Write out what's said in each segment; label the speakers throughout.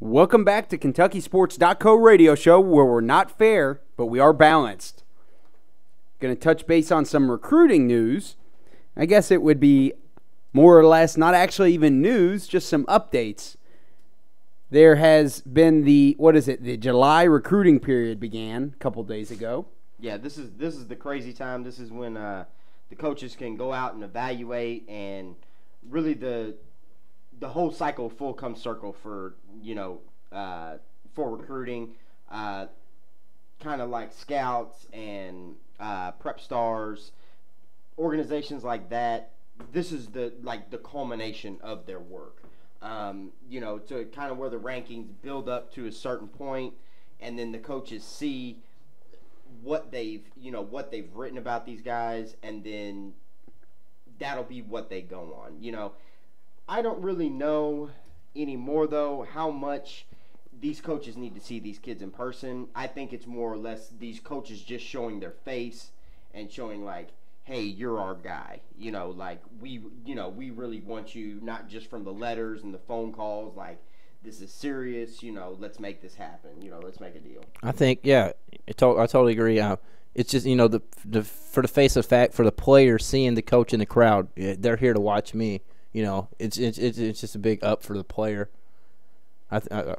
Speaker 1: Welcome back to KentuckySports.co radio show where we're not fair, but we are balanced. Going to touch base on some recruiting news. I guess it would be more or less not actually even news, just some updates. There has been the July recruiting period began a couple days ago.
Speaker 2: Yeah, this is the crazy time. This is when the coaches can go out and evaluate, and really the whole cycle full comes circle for recruiting, kind of like scouts and prep stars, organizations like that. This is the culmination of their work. To kind of where the rankings build up to a certain point, and then the coaches see what they've written about these guys, and then that'll be what they go on. I don't really know anymore, though, how much these coaches need to see these kids in person. I think it's more or less these coaches just showing their face and showing, hey, you're our guy. We really want you, not just from the letters and the phone calls, this is serious, let's make this happen, let's make a deal.
Speaker 3: I think, yeah, I totally agree. It's just, for the face of fact, for the player seeing the coach in the crowd, they're here to watch me. It's just a big up for the player. If I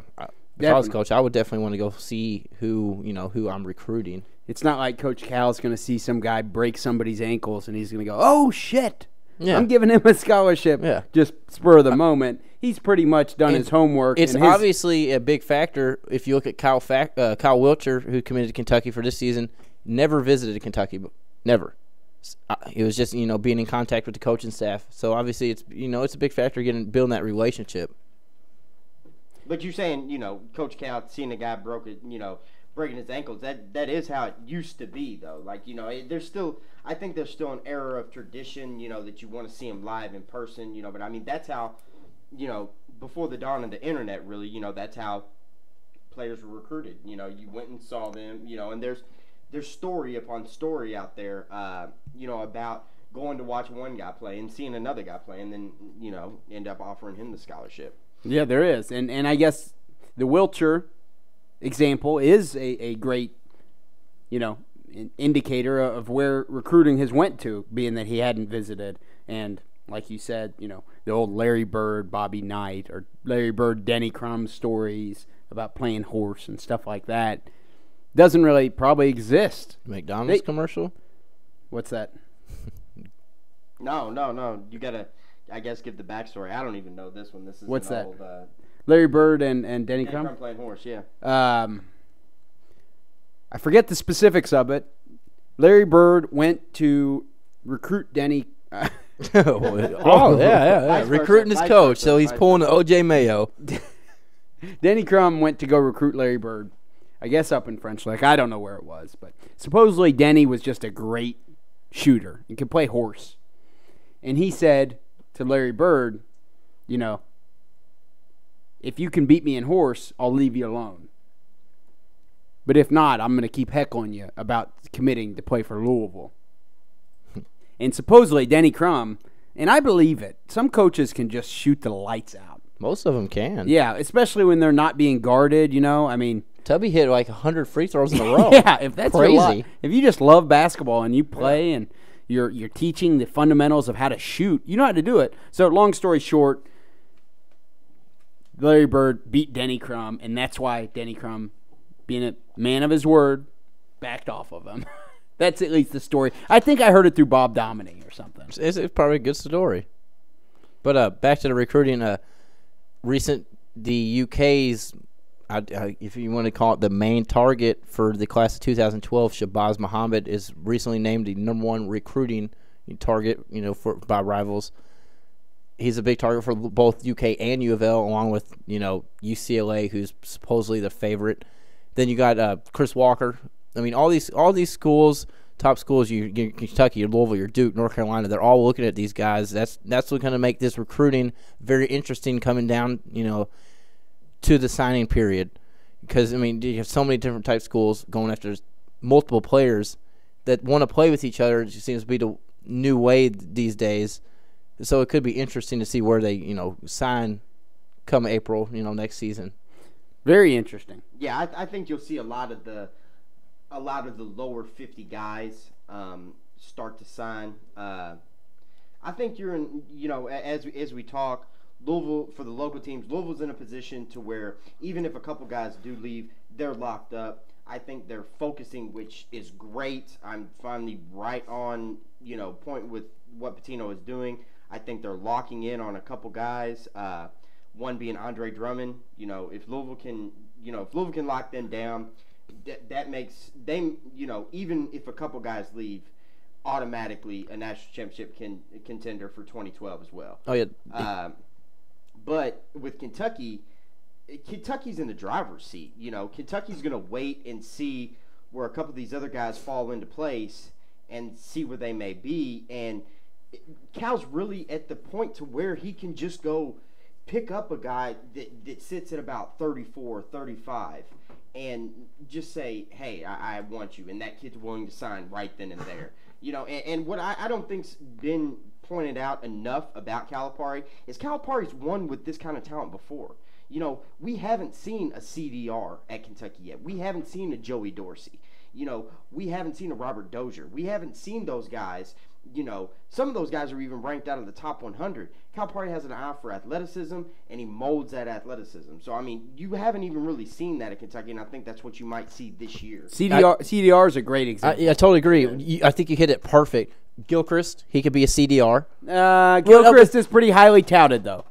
Speaker 3: was coach, I would definitely want to go see who I'm recruiting.
Speaker 1: It's not like Coach Cal's going to see some guy break somebody's ankles and he's going to go, oh, shit, yeah, I'm giving him a scholarship. Yeah. Just spur of the moment. He's pretty much done his homework.
Speaker 3: It's obviously a big factor. If you look at Kyle Wilcher, who committed to Kentucky for this season, never visited Kentucky, never. It was just, being in contact with the coaching staff. So obviously it's, it's a big factor building that relationship.
Speaker 2: But you're saying, Coach Cal seeing a guy breaking his ankles, that is how it used to be, though. I think there's still an era of tradition, that you want to see him live in person, but I mean, that's how, before the dawn of the internet, really, that's how players were recruited. You went and saw them, and there's story upon story out there, about going to watch one guy play and seeing another guy play, and then, end up offering him the scholarship.
Speaker 1: Yeah, there is. And I guess the Wilcher example is a great, indicator of where recruiting has went to, being that he hadn't visited. And like you said, the old Larry Bird, Bobby Knight, or Larry Bird, Denny Crum stories about playing horse and stuff like that doesn't really probably exist.
Speaker 3: McDonald's commercial?
Speaker 1: What's that?
Speaker 2: No. You got to, I guess, give the backstory. I don't even know this one. This is
Speaker 1: What's that?
Speaker 2: Old,
Speaker 1: Larry Bird and Denny Crum?
Speaker 2: Crum playing horse, yeah.
Speaker 1: I forget the specifics of it. Larry Bird went to recruit Denny.
Speaker 3: Yeah. Recruiting his coach, so he's pulling the O.J. Mayo.
Speaker 1: Denny Crum went to go recruit Larry Bird, I guess up in French Lick. I don't know where it was, but supposedly Denny was just a great shooter and could play horse. And he said to Larry Bird, if you can beat me in horse, I'll leave you alone. But if not, I'm going to keep heckling you about committing to play for Louisville. And supposedly Denny Crum, and I believe it, some coaches can just shoot the lights out.
Speaker 3: Most of them can.
Speaker 1: Yeah, especially when they're not being guarded, I mean,
Speaker 3: Tubby hit 100 free throws in a row.
Speaker 1: Yeah, if that's
Speaker 3: crazy.
Speaker 1: If you just love basketball and you play and you're teaching the fundamentals of how to shoot, you know how to do it. So long story short, Larry Bird beat Denny Crum, and that's why Denny Crum, being a man of his word, backed off of him. That's at least the story. I think I heard it through Bob Dominy or something.
Speaker 3: It's probably a good story. But back to the recruiting. The UK's, if you want to call it the main target for the class of 2012, Shabazz Muhammad is recently named the #1 recruiting target, by Rivals. He's a big target for both UK and UofL, along with UCLA, who's supposedly the favorite. Then you got Chris Walker. I mean, all these schools, top schools, your Kentucky, your Louisville, your Duke, North Carolina, they're all looking at these guys. That's what's going to make this recruiting very interesting coming down, to the signing period. Because, I mean, you have so many different type schools going after multiple players that want to play with each other. It just seems to be the new way these days. So it could be interesting to see where they, sign come April, next season.
Speaker 1: Very interesting.
Speaker 2: Yeah, I think you'll see a lot of the lower 50 guys start to sign. I think you're in, as we talk, Louisville, for the local teams, Louisville's in a position to where even if a couple guys do leave, they're locked up. I think they're focusing, which is great. I'm finally right on, point with what Pitino is doing. I think they're locking in on a couple guys. One being Andre Drummond. If Louisville can lock them down, that makes them, even if a couple guys leave, automatically a national championship contender for 2012 as well.
Speaker 3: Oh yeah.
Speaker 2: But with Kentucky's in the driver's seat. Kentucky's going to wait and see where a couple of these other guys fall into place and see where they may be. And Cal's really at the point to where he can just go pick up a guy that sits at about 34, 35 and just say, hey, I want you. And that kid's willing to sign right then and there. And what I don't think's been pointed out enough about Calipari is Calipari's won with this kind of talent before. We haven't seen a CDR at Kentucky yet. We haven't seen a Joey Dorsey. We haven't seen a Robert Dozier. We haven't seen those guys. Some of those guys are even ranked out of the top 100. Calipari has an eye for athleticism, and he molds that athleticism. So, you haven't even really seen that at Kentucky, and I think that's what you might see this year.
Speaker 1: CDR is a great example.
Speaker 3: I totally agree. I think you hit it perfect. Gilchrist, he could be a CDR.
Speaker 1: Gilchrist is pretty highly touted, though.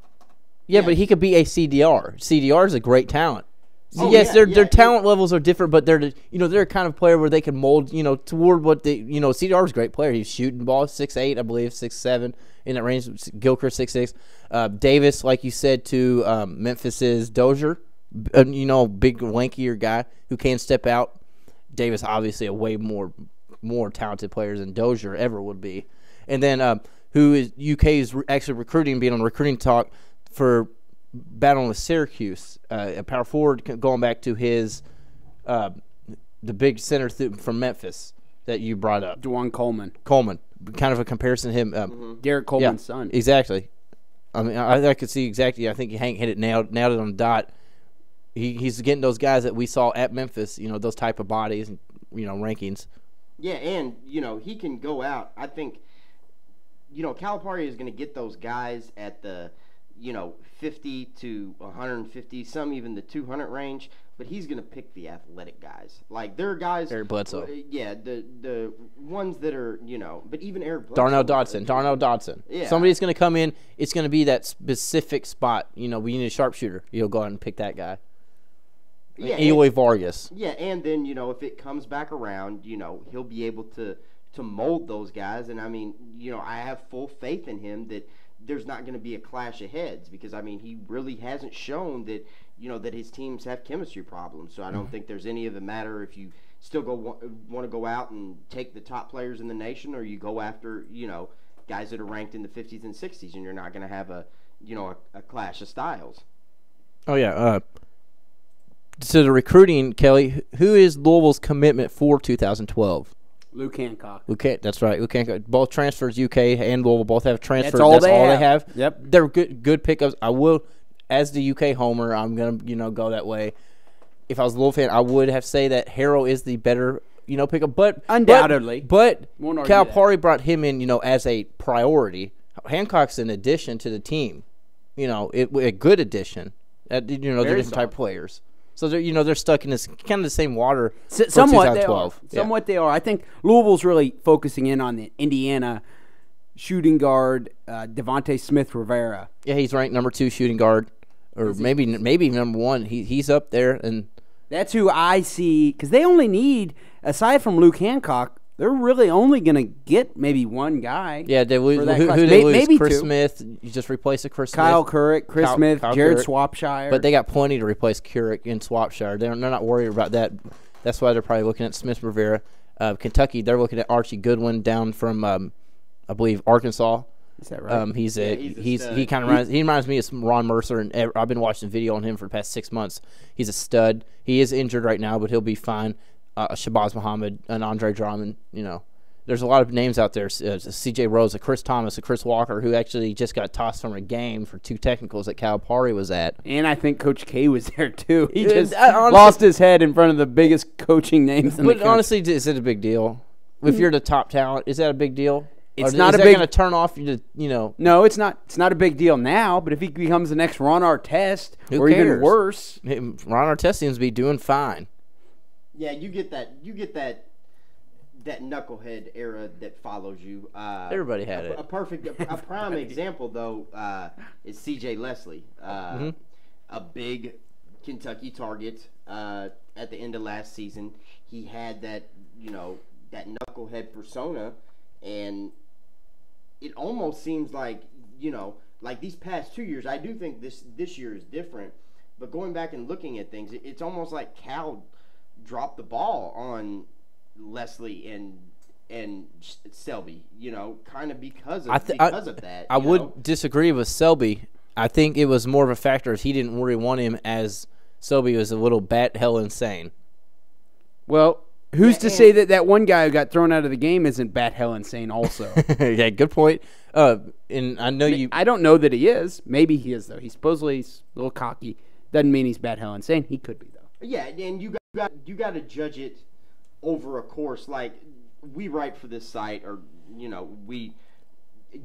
Speaker 3: Yeah, but he could be a CDR. CDR is a great talent.
Speaker 2: Oh,
Speaker 3: yes,
Speaker 2: yeah,
Speaker 3: their talent levels are different, but they're a kind of player where they can mold toward what they CDR is a great player. He's shooting ball 6'8", I believe 6'7", in that range. Gilchrist 6'6". Davis, like you said, to Memphis's Dozier, big lankier guy who can step out. Davis obviously a way more talented player than Dozier ever would be, and then who is UK is actually recruiting, being on recruiting talk for battling with Syracuse, a power forward going back to his the big center from Memphis that you brought up.
Speaker 1: DeJuan Coleman.
Speaker 3: Kind of a comparison to him.
Speaker 1: Derek Coleman's son.
Speaker 3: Exactly. I could see exactly. I think Hank hit it nailed it on the dot. He's getting those guys that we saw at Memphis, those type of bodies and, rankings.
Speaker 2: Yeah, and, he can go out. I think, Calipari is going to get those guys at the, 50 to 150, some even the 200 range, but he's going to pick the athletic guys. Like, there are guys.
Speaker 3: Eric Bledsoe.
Speaker 2: Yeah, the ones that are, but even Eric Bledsoe.
Speaker 3: Darnell Dodson.
Speaker 2: Yeah.
Speaker 3: Somebody's going to come in. It's going to be that specific spot. We need a sharpshooter. You'll go out and pick that guy.
Speaker 2: Yeah,
Speaker 3: Eloy Vargas.
Speaker 2: Yeah, and then, if it comes back around, he'll be able to mold those guys. And, I have full faith in him that there's not going to be a clash of heads because, he really hasn't shown that, that his teams have chemistry problems. So I don't think there's any of the matter if you still want to go out and take the top players in the nation or you go after, guys that are ranked in the 50s and 60s and you're not going to have a clash of styles.
Speaker 3: Oh, yeah. So the recruiting, Kelly, who is Louisville's commitment for 2012?
Speaker 1: Luke Hancock.
Speaker 3: That's right. Luke Hancock. Both transfers, UK and Louisville, both have transfers.
Speaker 1: That's all they have.
Speaker 3: Yep. They're good pickups. I will, as the UK homer, I'm going to go that way. If I was a Louisville fan, I would have say that Harrow is the better, pickup. But
Speaker 1: undoubtedly.
Speaker 3: But Calipari brought him in, as a priority. Hancock's an addition to the team. A good addition. They're different type players. So they're stuck in this kind of the same water.
Speaker 1: Somewhat they are. Somewhat they are. I think Louisville's really focusing in on the Indiana shooting guard Devontae Smith Rivera.
Speaker 3: Yeah, he's ranked number 2 shooting guard, or maybe number 1. He's up there, and
Speaker 1: that's who I see because they only need, aside from Luke Hancock, they're really only going to get maybe one guy.
Speaker 3: Yeah, they lose. Who they lose?
Speaker 1: Maybe
Speaker 3: Chris
Speaker 1: two.
Speaker 3: Smith. You just replace Chris
Speaker 1: Kyle
Speaker 3: Smith.
Speaker 1: Couric, Chris Smith, Jared Swapshire.
Speaker 3: But they got plenty to replace Couric and Swapshire. They're not worried about that. That's why they're probably looking at Smith Rivera. Kentucky, they're looking at Archie Goodwin down from, I believe, Arkansas.
Speaker 1: Is that right?
Speaker 3: He reminds me of Ron Mercer, and I've been watching video on him for the past 6 months. He's a stud. He is injured right now, but he'll be fine. Shabazz Muhammad and Andre Drummond, there's a lot of names out there, C.J. Rose, a Chris Thomas, a Chris Walker, who actually just got tossed from a game for 2 technicals that Calipari was at.
Speaker 1: And I think Coach K was there, too. He just lost his head in front of the biggest coaching names in the country.
Speaker 3: But honestly, is it a big deal? If you're the top talent, is that a big deal?
Speaker 1: It's not a big.
Speaker 3: Is that going to turn off you?
Speaker 1: No, it's not. It's not a big deal now. But if he becomes the next Ron Artest,
Speaker 3: who
Speaker 1: or
Speaker 3: cares?
Speaker 1: even worse,
Speaker 3: Ron Artest seems to be doing fine.
Speaker 2: Yeah, you get that knucklehead era that follows you.
Speaker 3: Everybody had it.
Speaker 2: A prime example though is C.J. Leslie, a big Kentucky target at the end of last season. He had that knucklehead persona, and it almost seems like like these past 2 years. I do think this year is different, but going back and looking at things, it's almost like Cal dropped the ball on Leslie and Selby, kind of because of that.
Speaker 3: I would disagree with Selby. I think it was more of a factor as he didn't really want him, as Selby was a little bat hell insane.
Speaker 1: Well, who's to say that one guy who got thrown out of the game isn't bat hell insane also?
Speaker 3: Yeah, good point. And I know
Speaker 1: I don't know that he is. Maybe he is, though. He's supposedly a little cocky. Doesn't mean he's bat hell insane. He could be, though.
Speaker 2: Yeah, and you got to judge it over a course. Like, we write for this site, or we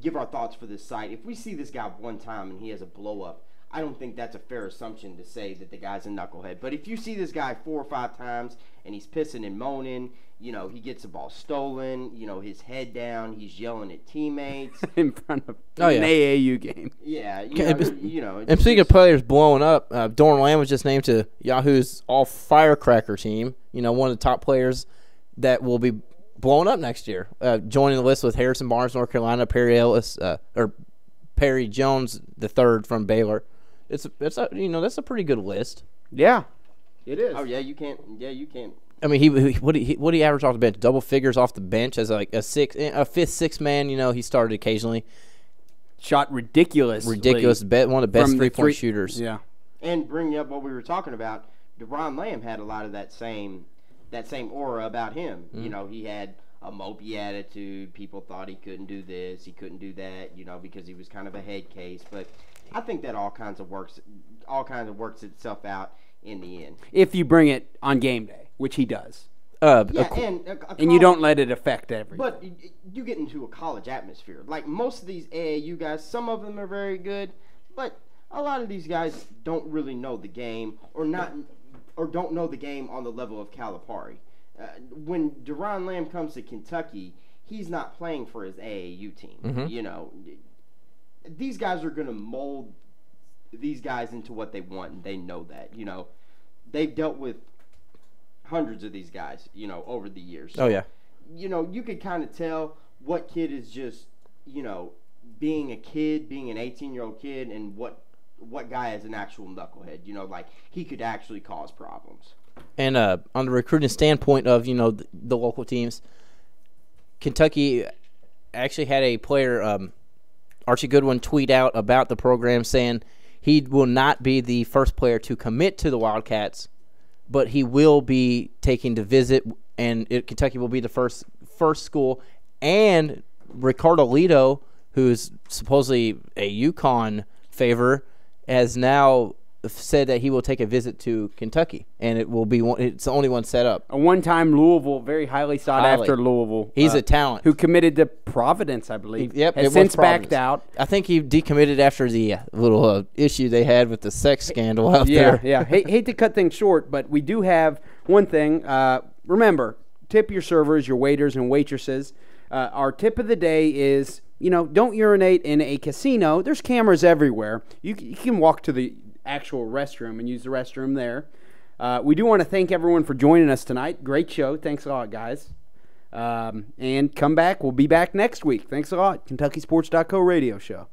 Speaker 2: give our thoughts for this site. If we see this guy one time and he has a blow up, I don't think that's a fair assumption to say that the guy's a knucklehead. But if you see this guy 4 or 5 times and he's pissing and moaning, he gets the ball stolen, his head down, he's yelling at teammates
Speaker 1: in front of an AAU game.
Speaker 2: Yeah,
Speaker 3: And speaking of players blowing up, Doran Lamb was just named to Yahoo's All Firecracker team. One of the top players that will be blowing up next year, joining the list with Harrison Barnes, North Carolina, Perry Jones III from Baylor. It's that's a pretty good list.
Speaker 1: Yeah, it is.
Speaker 2: Oh yeah, you can't.
Speaker 3: I mean, what he averaged off the bench? Double figures off the bench as like a fifth, sixth man. He started occasionally.
Speaker 1: Shot ridiculous.
Speaker 3: One of the best 3-point shooters.
Speaker 1: Yeah.
Speaker 2: And bringing up what we were talking about, DeRon Lamb had a lot of that same aura about him.
Speaker 3: Mm-hmm.
Speaker 2: He had a mopey attitude. People thought he couldn't do this, he couldn't do that, because he was kind of a head case. But I think that all kinds of works itself out in the end.
Speaker 1: If you bring it on game day, which he does.
Speaker 2: And
Speaker 1: you don't let it affect everything.
Speaker 2: But you get into a college atmosphere. Like most of these AAU guys, some of them are very good, but a lot of these guys don't really know the game or don't know the game on the level of Calipari. When DeRon Lamb comes to Kentucky, he's not playing for his AAU team.
Speaker 3: Mm-hmm.
Speaker 2: These guys are going to mold these guys into what they want, and they know that. They've dealt with hundreds of these guys, over the years.
Speaker 3: Oh, yeah.
Speaker 2: You could kind of tell what kid is just, being a kid, being an 18-year-old kid, and what guy is an actual knucklehead. Like he could actually cause problems.
Speaker 3: And on the recruiting standpoint of, the local teams, Kentucky actually had a player, Archie Goodwin, tweet out about the program saying he will not be the first player to commit to the Wildcats, but he will be taking to visit, and Kentucky will be the first school. And Ricardo Lito, who's supposedly a UConn favor, has now said that he will take a visit to Kentucky, and it's the only one set up.
Speaker 1: A one-time Louisville, very highly sought-after Louisville.
Speaker 3: He's a talent.
Speaker 1: Who committed to Providence, I believe.
Speaker 3: Has
Speaker 1: since backed out.
Speaker 3: I think he decommitted after the little issue they had with the sex scandal out there.
Speaker 1: Yeah. Hate to cut things short, but we do have one thing. Remember, tip your servers, your waiters and waitresses. Our tip of the day is, don't urinate in a casino. There's cameras everywhere. You can walk to the actual restroom and use the restroom there. We do want to thank everyone for joining us tonight. Great show. Thanks a lot, guys. And come back. We'll be back next week. Thanks a lot. KentuckySports.co radio show.